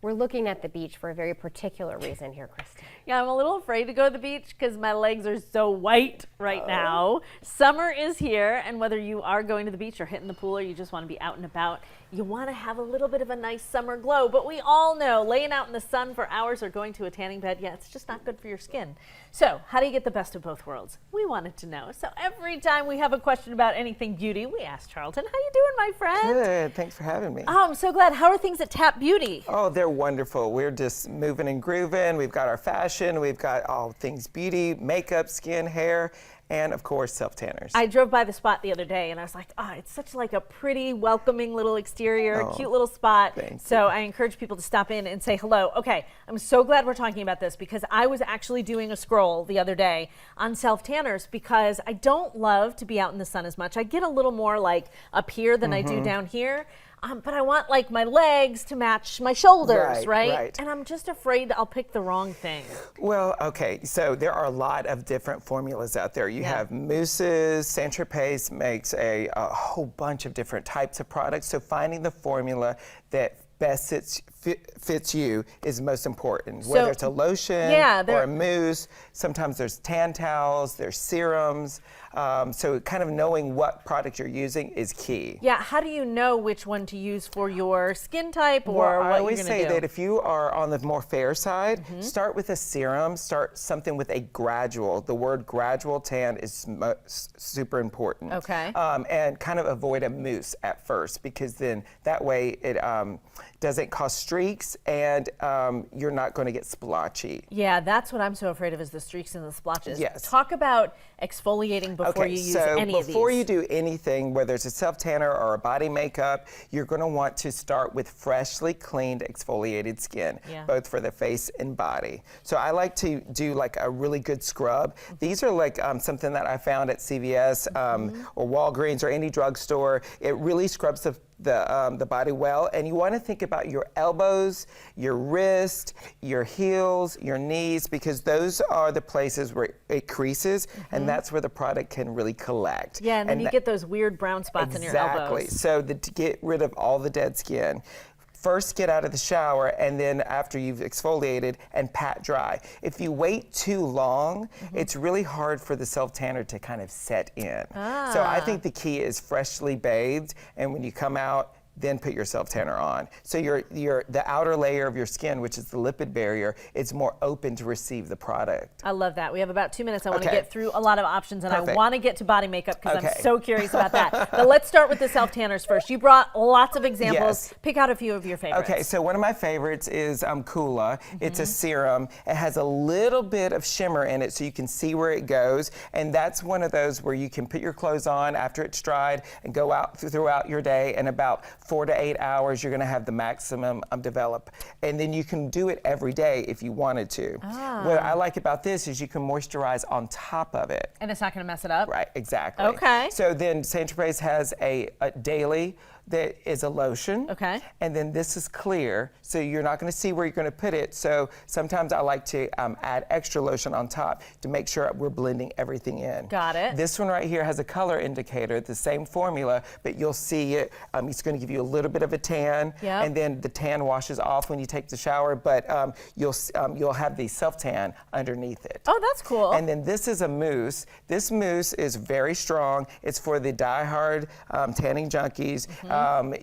we're looking at the beach for a very particular reason here, Kristen. Yeah, I'm a little afraid to go to the beach because my legs are so white right now. Summer is here, and whether you are going to the beach or hitting the pool or you just want to be out and about, you want to have a little bit of a nice summer glow. But we all know laying out in the sun for hours or going to a tanning bed, yeah, it's just not good for your skin. So how do you get the best of both worlds? We wanted to know. So every time we have a question about anything beauty, we ask Charlton. How you doing, my friend? Good. Thanks for having me. Oh, I'm so glad. How are things at Tapp Beauty? Oh, they're wonderful. We're just moving and grooving. We've got our fashion. We've got all things beauty, makeup, skin, hair, and of course, self-tanners. I drove by the spot the other day and I was like, oh, it's such like a pretty, welcoming little exterior, cute little spot. So I encourage people to stop in and say hello. Okay, I'm so glad we're talking about this because I was actually doing a scroll the other day on self-tanners because I don't love to be out in the sun as much. I get a little more like up here than I do down here. But I want like my legs to match my shoulders, right? And I'm just afraid I'll pick the wrong thing. Well, okay, so there are a lot of different formulas out there. You have mousses, Saint-Tropez makes a whole bunch of different types of products. So finding the formula that best fits you is most important. Whether it's a lotion or a mousse, sometimes there's tan towels, there's serums. So kind of knowing what product you're using is key. Yeah, how do you know which one to use for your skin type or what you're gonna do? I always say that if you are on the more fair side, start with a serum, start something with a gradual. The word gradual tan is super important. Okay. And kind of avoid a mousse at first because then that way it doesn't cause streaks and you're not going to get splotchy. Yeah, that's what I'm so afraid of is the streaks and the splotches. Yes. Talk about exfoliating before you use any of these. Before you do anything, whether it's a self-tanner or a body makeup, you're going to want to start with freshly cleaned exfoliated skin, both for the face and body. So I like to do like a really good scrub. These are like something that I found at CVS or Walgreens or any drugstore. It really scrubs the body well, and you want to think about your elbows, your wrist, your heels, your knees, because those are the places where it creases, and that's where the product can really collect. Yeah, and then you get those weird brown spots in your elbows. Exactly. So to get rid of all the dead skin, first get out of the shower and then after you've exfoliated and pat dry. If you wait too long, it's really hard for the self-tanner to kind of set in. So I think the key is freshly bathed, and when you come out, then put your self-tanner on. So the outer layer of your skin, which is the lipid barrier, is more open to receive the product. I love that. We have about 2 minutes. I want to get through a lot of options, and I want to get to body makeup because I'm so curious about that. But let's start with the self-tanners first. You brought lots of examples. Pick out a few of your favorites. Okay, so one of my favorites is Kula. It's a serum. It has a little bit of shimmer in it so you can see where it goes, and that's one of those where you can put your clothes on after it's dried and go out throughout your day, and about 4 to 8 hours, you're going to have the maximum develop. And then you can do it every day if you wanted to. What I like about this is you can moisturize on top of it. And it's not going to mess it up? Right, exactly. Okay. So then Saint-Tropez has a daily that is a lotion. Okay. And then this is clear, so you're not going to see where you're going to put it. So sometimes I like to add extra lotion on top to make sure we're blending everything in. Got it. This one right here has a color indicator, the same formula, but you'll see it. It's going to give you a little bit of a tan, and then the tan washes off when you take the shower, but you'll have the self-tan underneath it. Oh, that's cool. And then this is a mousse. This mousse is very strong. It's for the die-hard tanning junkies.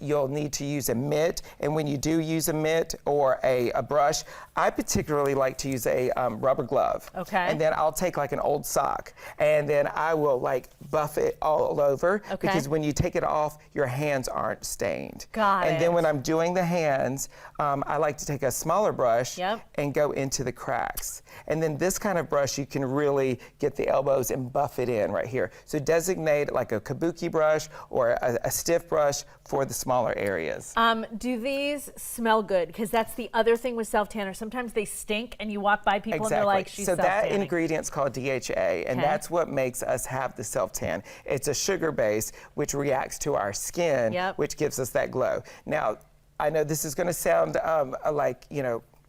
You'll need to use a mitt, and when you do use a mitt or a brush, I particularly like to use a rubber glove. Okay. And then I'll take like an old sock, and then I will like buff it all over, because when you take it off, your hands aren't stained. Got it. And then when I'm doing the hands, I like to take a smaller brush and go into the cracks. And then this kind of brush, you can really get the elbows and buff it in right here. So designate like a kabuki brush or a stiff brush for the smaller areas. Do these smell good? Because that's the other thing with self-tanner. Sometimes they stink and you walk by people and they're like, she's so self-tanning. that ingredient's called DHA, and that's what makes us have the self-tan. It's a sugar base which reacts to our skin, which gives us that glow. Now, I know this is going to sound like,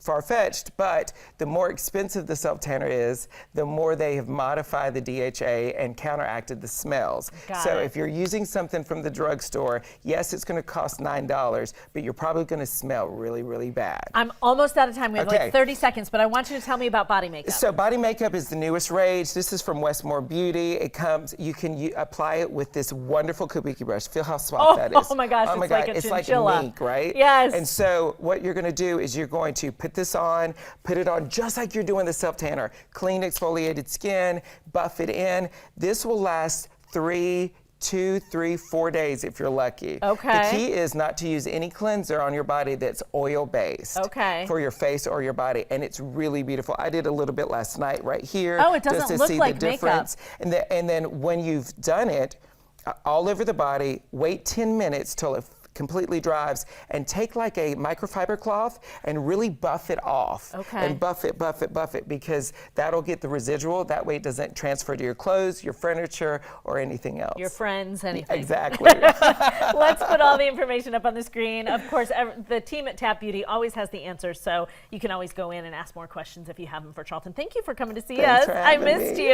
far-fetched, but the more expensive the self-tanner is, the more they have modified the DHA and counteracted the smells. So if you're using something from the drugstore, yes, it's going to cost $9, but you're probably going to smell really, really bad. I'm almost out of time. We have like 30 seconds, but I want you to tell me about body makeup. So body makeup is the newest rage. This is from Westmore Beauty. It comes, you can apply it with this wonderful kabuki brush. Feel how soft that is. Oh my gosh, it's like a it's chinchilla. like a mink, right? Yes. And so what you're going to do is you're going to put this on, put it on just like you're doing the self-tanner. Clean exfoliated skin, buff it in. This will last 2, 3, 4 days if you're lucky. Okay. The key is not to use any cleanser on your body that's oil-based. Okay. For your face or your body, and it's really beautiful. I did a little bit last night right here. Oh, it just doesn't to look see like the difference. makeup. And then when you've done it all over the body, wait 10 minutes till it completely dries, and take like a microfiber cloth and really buff it off. Okay. And buff it, because that'll get the residual. That way it doesn't transfer to your clothes, your furniture, or anything else. Your friends, anything. Exactly. Let's put all the information up on the screen. Of course, the team at Tapp Beauty always has the answers, so you can always go in and ask more questions if you have them for Charlton. Thank you for coming to see Thanks us. for I having missed me. you.